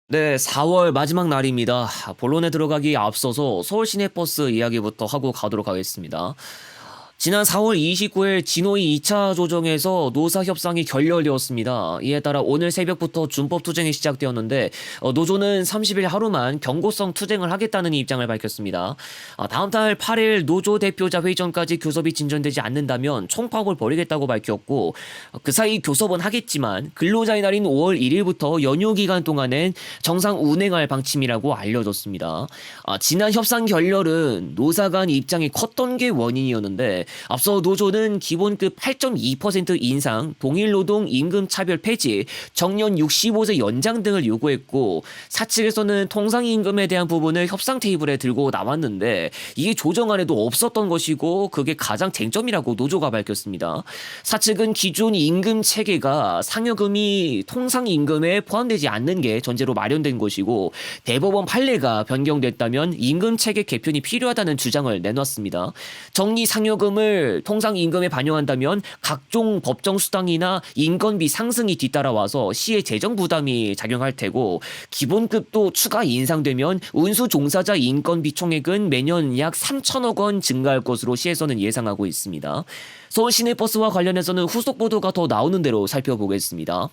네, 4월 마지막 날입니다. 본론에 들어가기 앞서서 서울 시내버스 이야기부터 하고 가도록 하겠습니다. 지난 4월 29일 진호위 2차 조정에서 노사 협상이 결렬되었습니다. 이에 따라 오늘 새벽부터 준법 투쟁이 시작되었는데 노조는 30일 하루만 경고성 투쟁을 하겠다는 입장을 밝혔습니다. 다음 달 8일 노조 대표자 회의 전까지 교섭이 진전되지 않는다면 총파업을 벌이겠다고 밝혔고 그 사이 교섭은 하겠지만 근로자의 날인 5월 1일부터 연휴 기간 동안엔 정상 운행할 방침이라고 알려졌습니다. 지난 협상 결렬은 노사 간 입장이 컸던 게 원인이었는데 앞서 노조는 기본급 8.2% 인상, 동일노동 임금 차별 폐지, 정년 65세 연장 등을 요구했고 사측에서는 통상임금에 대한 부분을 협상 테이블에 들고 나왔는데 이게 조정안에도 없었던 것이고 그게 가장 쟁점이라고 노조가 밝혔습니다. 사측은 기존 임금 체계가 상여금이 통상임금에 포함되지 않는 게 전제로 마련된 것이고 대법원 판례가 변경됐다면 임금 체계 개편이 필요하다는 주장을 내놨습니다. 정리 상여금을 통상 임금에 반영한다면 각종 법정 수당이나 인건비 상승이 뒤따라와서 시의 재정 부담이 작용할 테고 기본급도 추가 인상되면 운수 종사자 인건비 총액은 매년 약 3천억 원 증가할 것으로 시에서는 예상하고 있습니다. 서울 시내버스와 관련해서는 후속 보도가 더 나오는 대로 살펴보겠습니다.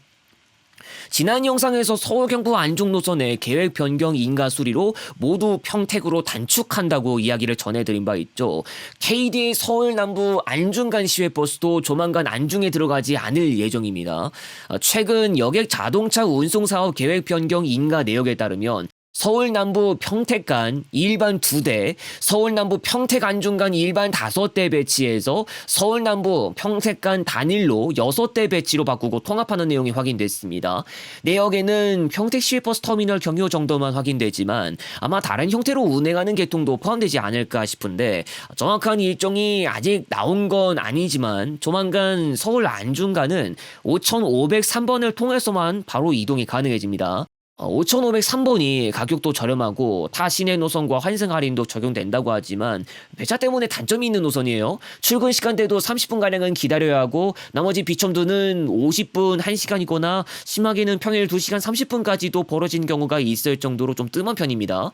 지난 영상에서 서울 경부 안중 노선의 계획 변경 인가 수리로 모두 평택으로 단축한다고 이야기를 전해드린 바 있죠. KDA 서울 남부 안중간 시외버스도 조만간 안중에 들어가지 않을 예정입니다. 최근 여객 자동차 운송 사업 계획 변경 인가 내역에 따르면 서울 남부 평택 간 일반 2대, 서울 남부 평택 안중 간 일반 5대 배치해서 서울 남부 평택 간 단일로 6대 배치로 바꾸고 통합하는 내용이 확인됐습니다. 내역에는 평택 시외버스 터미널 경유 정도만 확인되지만 아마 다른 형태로 운행하는 계통도 포함되지 않을까 싶은데 정확한 일정이 아직 나온 건 아니지만 조만간 서울 안중간은 5503번을 통해서만 바로 이동이 가능해집니다. 5503번이 가격도 저렴하고 타 시내 노선과 환승 할인도 적용된다고 하지만 배차 때문에 단점이 있는 노선이에요. 출근 시간대도 30분가량은 기다려야 하고 나머지 비첨도는 50분 1시간이거나 심하게는 평일 2시간 30분까지도 벌어진 경우가 있을 정도로 좀 뜸한 편입니다.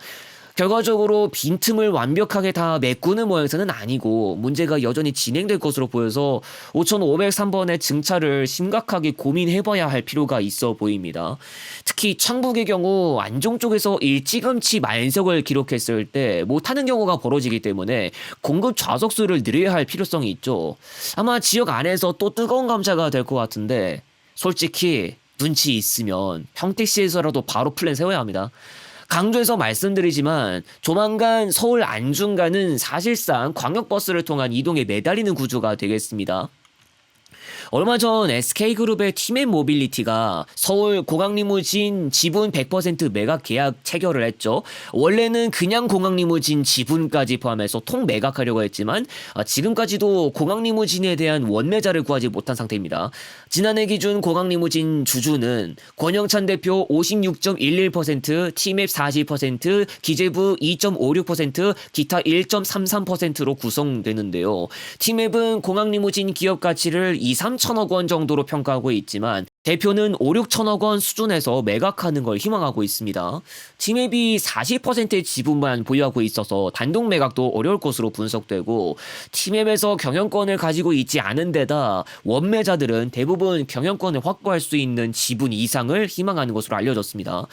결과적으로 빈틈을 완벽하게 다 메꾸는 모양새는 아니고 문제가 여전히 진행될 것으로 보여서 5503번의 증차를 심각하게 고민해봐야 할 필요가 있어 보입니다. 특히 창북의 경우 안종 쪽에서 일찌감치 만석을 기록했을 때 못하는 경우가 벌어지기 때문에 공급 좌석수를 늘려야 할 필요성이 있죠. 아마 지역 안에서 또 뜨거운 감자가 될 것 같은데 솔직히 눈치 있으면 평택시에서라도 바로 플랜 세워야 합니다. 강조해서 말씀드리지만 조만간 서울 안중간은 사실상 광역버스를 통한 이동에 매달리는 구조가 되겠습니다. 얼마 전 SK그룹의 티맵 모빌리티가 서울 공항리무진 지분 100% 매각 계약 체결을 했죠. 원래는 그냥 공항리무진 지분까지 포함해서 통 매각하려고 했지만 지금까지도 공항리무진에 대한 원매자를 구하지 못한 상태입니다. 지난해 기준 공항리무진 주주는 권영찬 대표 56.11%, 티맵 40%, 기재부 2.56%, 기타 1.33%로 구성되는데요. 티맵은 공항리무진 기업 가치를 2, 3천억 원 정도로 평가하고 있지만 대표는 5, 6천억 원 수준에서 매각하는 걸 희망하고 있습니다. 티맵이 40%의 지분만 보유하고 있어서 단독 매각도 어려울 것으로 분석되고 티맵에서 경영권을 가지고 있지 않은 데다 원매자들은 대부분 경영권을 확보할 수 있는 지분 이상을 희망하는 것으로 알려졌습니다.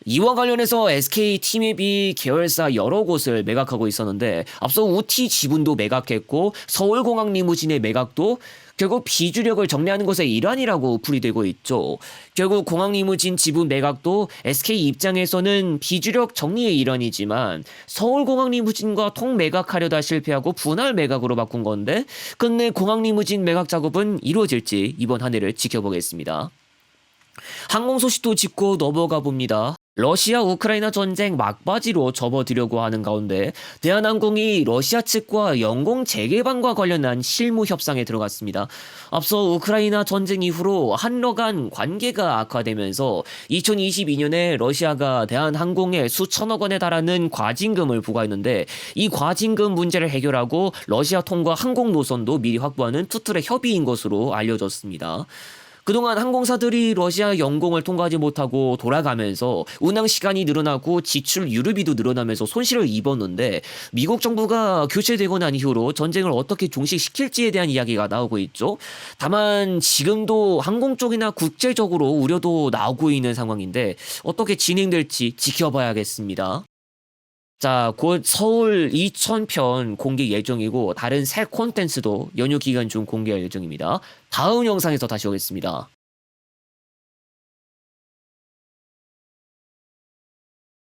이와 관련해서 SK 티맵이 계열사 여러 곳을 매각하고 있었는데 앞서 우티 지분도 매각했고 서울공항 리무진의 매각도 결국 비주력을 정리하는 것의 일환이라고 풀이되고 있죠. 결국 공항 리무진 지분 매각도 SK 입장에서는 비주력 정리의 일환이지만 서울공항 리무진과 통 매각하려다 실패하고 분할 매각으로 바꾼 건데 끝내 공항 리무진 매각 작업은 이루어질지 이번 한 해를 지켜보겠습니다. 항공 소식도 짚고 넘어가 봅니다. 러시아 우크라이나 전쟁 막바지로 접어들려고 하는 가운데 대한항공이 러시아 측과 영공 재개방과 관련한 실무 협상에 들어갔습니다. 앞서 우크라이나 전쟁 이후로 한러 간 관계가 악화되면서 2022년에 러시아가 대한항공에 수천억 원에 달하는 과징금을 부과했는데 이 과징금 문제를 해결하고 러시아 통과 항공 노선도 미리 확보하는 투 틀의 협의인 것으로 알려졌습니다. 그동안 항공사들이 러시아 영공을 통과하지 못하고 돌아가면서 운항 시간이 늘어나고 지출 유류비도 늘어나면서 손실을 입었는데 미국 정부가 교체되고 난 이후로 전쟁을 어떻게 종식시킬지에 대한 이야기가 나오고 있죠. 다만 지금도 항공 쪽이나 국제적으로 우려도 나오고 있는 상황인데 어떻게 진행될지 지켜봐야겠습니다. 자, 곧 서울 이천편 공개 예정이고 다른 새 콘텐츠도 연휴 기간 중 공개할 예정입니다. 다음 영상에서 다시 오겠습니다.